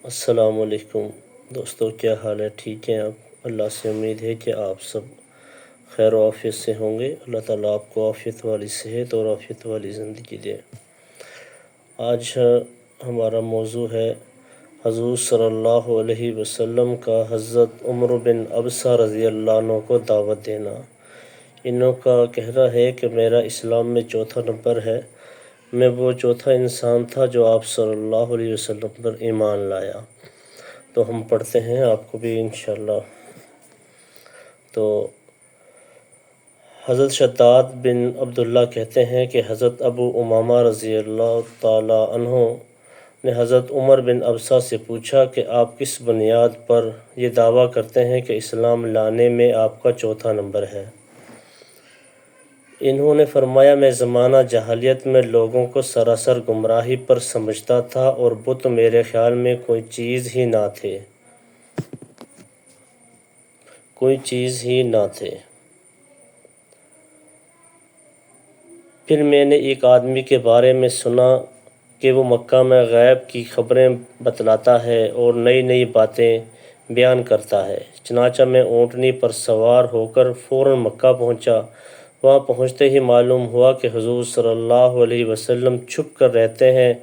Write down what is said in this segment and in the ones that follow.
السلام علیکم دوستو، کیا حال ہے؟ ٹھیک ہیں آپ؟ اللہ سے امید ہے کہ آپ سب خیر و عافیت سے ہوں گے۔ اللہ تعالیٰ آپ کو عافیت والی صحت اور عافیت والی زندگی دے۔ آج ہمارا موضوع ہے حضور صلی اللہ علیہ وسلم کا حضرت عمر بن ابسہ رضی اللہ عنہ کو دعوت دینا۔ انہوں کا کہنا ہے کہ میرا اسلام میں چوتھا نمبر ہے۔ میں وہ چوتھا انسان تھا جو آپ صلی اللہ علیہ وسلم پر ایمان لایا۔ تو ہم پڑھتے ہیں آپ کو بھی انشاءاللہ۔ تو حضرت شداد بن عبداللہ کہتے ہیں کہ حضرت ابو امامہ رضی اللہ تعالیٰ عنہ نے حضرت عمر بن ابسہ سے پوچھا کہ آپ کس بنیاد پر یہ دعویٰ کرتے ہیں کہ اسلام لانے میں آپ کا چوتھا نمبر ہے؟ انہوں نے فرمایا، میں زمانہ جاہلیت میں لوگوں کو سراسر گمراہی پر سمجھتا تھا اور بت میرے خیال میں کوئی چیز ہی نہ تھے۔ پھر میں نے ایک آدمی کے بارے میں سنا کہ وہ مکہ میں غیب کی خبریں بتلاتا ہے اور نئی نئی باتیں بیان کرتا ہے۔ چنانچہ میں اونٹنی پر سوار ہو کر فوراً مکہ پہنچا۔ وہاں پہنچتے ہی معلوم ہوا کہ حضور صلی اللہ علیہ وسلم چھپ کر رہتے ہیں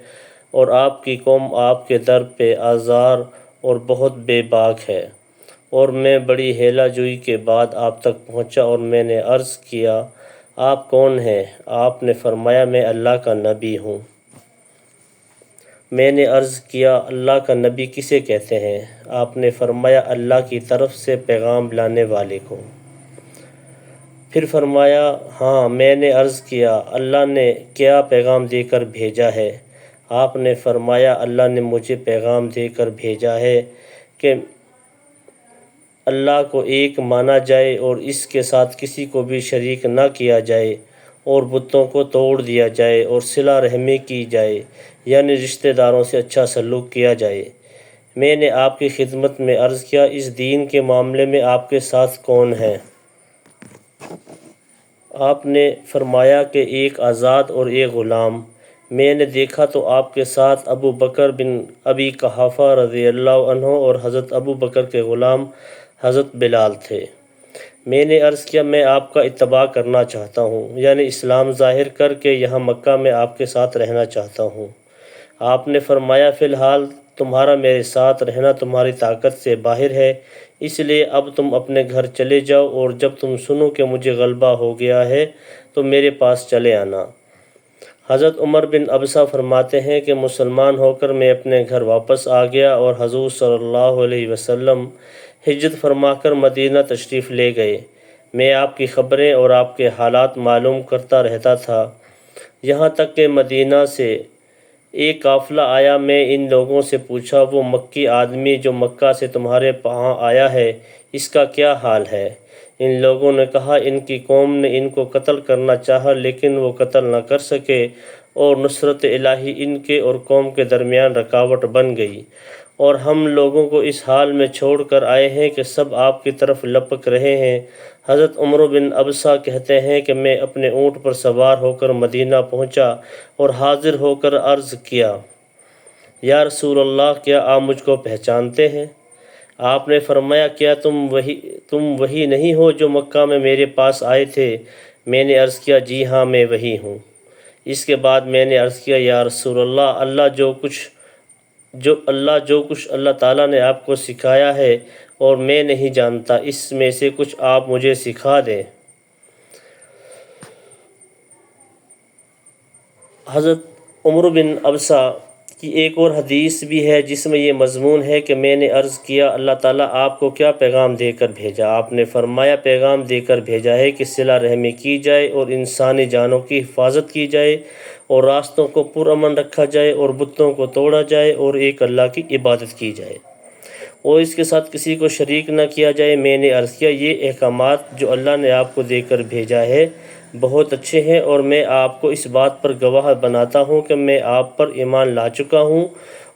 اور آپ کی قوم آپ کے در پہ آزار اور بہت بے باک ہے، اور میں بڑی ہیلا جوئی کے بعد آپ تک پہنچا اور میں نے عرض کیا، آپ کون ہیں؟ آپ نے فرمایا، میں اللہ کا نبی ہوں۔ میں نے عرض کیا، اللہ کا نبی کسے کہتے ہیں؟ آپ نے فرمایا، اللہ کی طرف سے پیغام لانے والے کو۔ پھر فرمایا، ہاں۔ میں نے عرض کیا، اللہ نے کیا پیغام دے کر بھیجا ہے؟ آپ نے فرمایا، اللہ نے مجھے پیغام دے کر بھیجا ہے کہ اللہ کو ایک مانا جائے اور اس کے ساتھ کسی کو بھی شریک نہ کیا جائے، اور بتوں کو توڑ دیا جائے اور صلہ رحمی کی جائے، یعنی رشتہ داروں سے اچھا سلوک کیا جائے۔ میں نے آپ کی خدمت میں عرض کیا، اس دین کے معاملے میں آپ کے ساتھ کون ہے؟ آپ نے فرمایا کہ ایک آزاد اور ایک غلام۔ میں نے دیکھا تو آپ کے ساتھ ابو بکر بن ابی قحافہ رضی اللہ عنہ اور حضرت ابو بکر کے غلام حضرت بلال تھے۔ میں نے عرض کیا، میں آپ کا اتباع کرنا چاہتا ہوں، یعنی اسلام ظاہر کر کے یہاں مکہ میں آپ کے ساتھ رہنا چاہتا ہوں۔ آپ نے فرمایا، فی الحال تمہارا میرے ساتھ رہنا تمہاری طاقت سے باہر ہے، اس لیے اب تم اپنے گھر چلے جاؤ، اور جب تم سنو کہ مجھے غلبہ ہو گیا ہے تو میرے پاس چلے آنا۔ حضرت عمر بن ابسہ فرماتے ہیں کہ مسلمان ہو کر میں اپنے گھر واپس آ گیا، اور حضور صلی اللہ علیہ وسلم ہجرت فرما کر مدینہ تشریف لے گئے۔ میں آپ کی خبریں اور آپ کے حالات معلوم کرتا رہتا تھا، یہاں تک کہ مدینہ سے ایک قافلہ آیا۔ میں ان لوگوں سے پوچھا، وہ مکی آدمی جو مکہ سے تمہارے پاس آیا ہے، اس کا کیا حال ہے؟ ان لوگوں نے کہا، ان کی قوم نے ان کو قتل کرنا چاہا لیکن وہ قتل نہ کر سکے، اور نصرت الہی ان کے اور قوم کے درمیان رکاوٹ بن گئی، اور ہم لوگوں کو اس حال میں چھوڑ کر آئے ہیں کہ سب آپ کی طرف لپک رہے ہیں۔ حضرت عمر بن ابسہ کہتے ہیں کہ میں اپنے اونٹ پر سوار ہو کر مدینہ پہنچا اور حاضر ہو کر عرض کیا، یا رسول اللہ، کیا آپ مجھ کو پہچانتے ہیں؟ آپ نے فرمایا، کیا تم وہی نہیں ہو جو مکہ میں میرے پاس آئے تھے؟ میں نے عرض کیا، جی ہاں، میں وہی ہوں۔ اس کے بعد میں نے عرض کیا، یا رسول اللہ، اللہ جو کچھ اللہ تعالیٰ نے آپ کو سکھایا ہے اور میں نہیں جانتا، اس میں سے کچھ آپ مجھے سکھا دیں۔ حضرت عمر بن ابسہ کی ایک اور حدیث بھی ہے جس میں یہ مضمون ہے کہ میں نے عرض کیا، اللہ تعالیٰ آپ کو کیا پیغام دے کر بھیجا؟ آپ نے فرمایا، پیغام دے کر بھیجا ہے کہ صلہ رحمی کی جائے اور انسانی جانوں کی حفاظت کی جائے، اور راستوں کو پرامن رکھا جائے، اور بتوں کو توڑا جائے، اور ایک اللہ کی عبادت کی جائے، اور اس کے ساتھ کسی کو شریک نہ کیا جائے۔ میں نے عرض کیا، یہ احکامات جو اللہ نے آپ کو دے کر بھیجا ہے بہت اچھے ہیں، اور میں آپ کو اس بات پر گواہ بناتا ہوں کہ میں آپ پر ایمان لا چکا ہوں،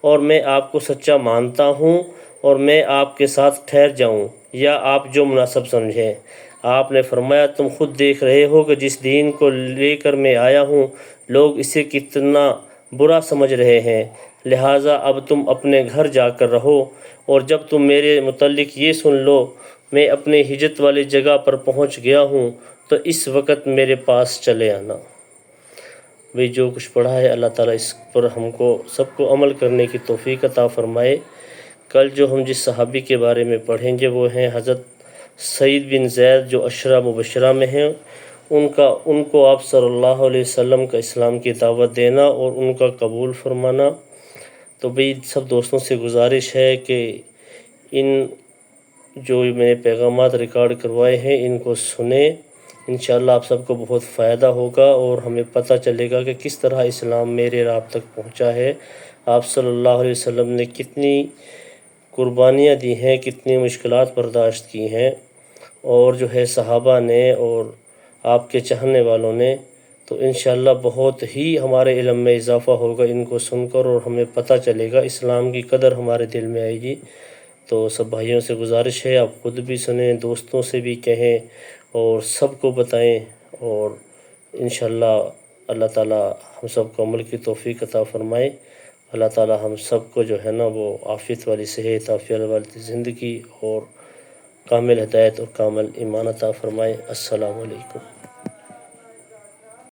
اور میں آپ کو سچا مانتا ہوں، اور میں آپ کے ساتھ ٹھہر جاؤں یا آپ جو مناسب سمجھیں۔ آپ نے فرمایا، تم خود دیکھ رہے ہو کہ جس دین کو لے کر میں آیا ہوں لوگ اسے کتنا برا سمجھ رہے ہیں۔ لہٰذا اب تم اپنے گھر جا کر رہو، اور جب تم میرے متعلق یہ سن لو میں اپنے ہجرت والی جگہ پر پہنچ گیا ہوں تو اس وقت میرے پاس چلے آنا۔ بھئی جو کچھ پڑھا ہے اللہ تعالیٰ اس پر ہم کو سب کو عمل کرنے کی توفیق عطا فرمائے۔ کل جو ہم جس صحابی کے بارے میں پڑھیں گے وہ ہیں حضرت سعید بن زید، جو عشرہ مبشرہ میں ہیں۔ ان کو آپ صلی اللہ علیہ وسلم کا اسلام کی دعوت دینا اور ان کا قبول فرمانا۔ تو بھئی سب دوستوں سے گزارش ہے کہ ان جو میں نے پیغامات ریکارڈ کروائے ہیں ان کو سنیں، انشاءاللہ آپ سب کو بہت فائدہ ہوگا اور ہمیں پتہ چلے گا کہ کس طرح اسلام میرے رب تک پہنچا ہے، آپ صلی اللہ علیہ وسلم نے کتنی قربانیاں دی ہیں، کتنی مشکلات برداشت کی ہیں، اور جو ہے صحابہ نے اور آپ کے چاہنے والوں نے۔ تو انشاءاللہ بہت ہی ہمارے علم میں اضافہ ہوگا ان کو سن کر، اور ہمیں پتہ چلے گا، اسلام کی قدر ہمارے دل میں آئے گی۔ تو سب بھائیوں سے گزارش ہے آپ خود بھی سنیں، دوستوں سے بھی کہیں اور سب کو بتائیں، اور انشاءاللہ اللہ تعالیٰ ہم سب کو عمل کی توفیق عطا فرمائے۔ اللہ تعالیٰ ہم سب کو جو ہے نا وہ عافیت والی صحت، عافیت والی زندگی اور کامل ہدایت اور کامل ایمان عطا فرمائے۔ السلام علیکم۔